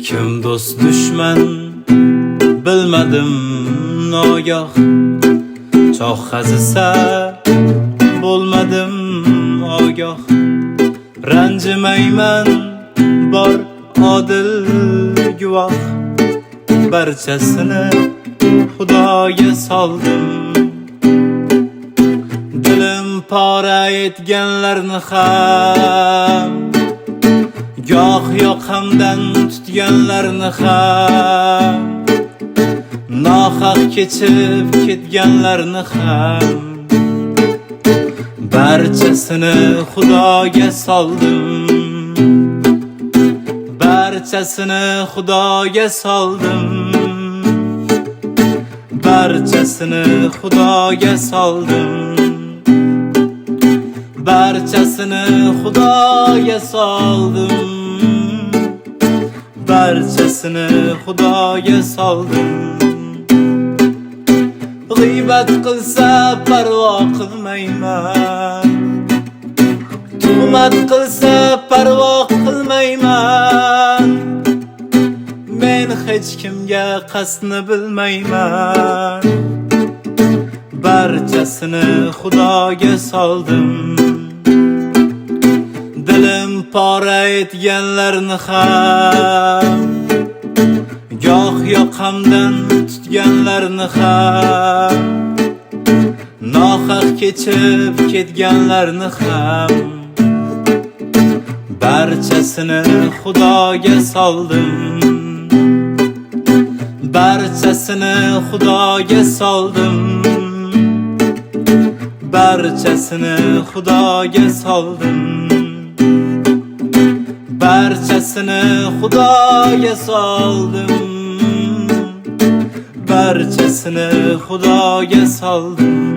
Kim do'st düşman bilmadim nogoh, choh qazisa bo'lmadim ogoh. Ranjimayman bor odil guvoh, barchasini Xudoga soldim. Dilim pora etganlarni ham, goh yoqamdan tutganlarni ham, nohaq kechib ketganlarni ham, barchasini Xudoga soldim. Barchasini Xudoga soldim. Barchasini Xudoga soldim. Barchasini Xudoga soldim. Barchasini Xudoga soldim. G'iybat qilsa parvo qilmayman, tuhmat qilsa parvo qilmayman. Men hech kimga qasdni bilmayman. Barchasini Xudoga soldim. Dilim pora etganlarni ham, goh yoqamdan tutganlarni ham, nohaq kechib ketganlarni ham, barchasini Xudoga soldim. Barchasini Xudoga soldim. Barchasini Xudoga soldim. Barchasini Xudoga soldim. Barchasini Xudoga soldim.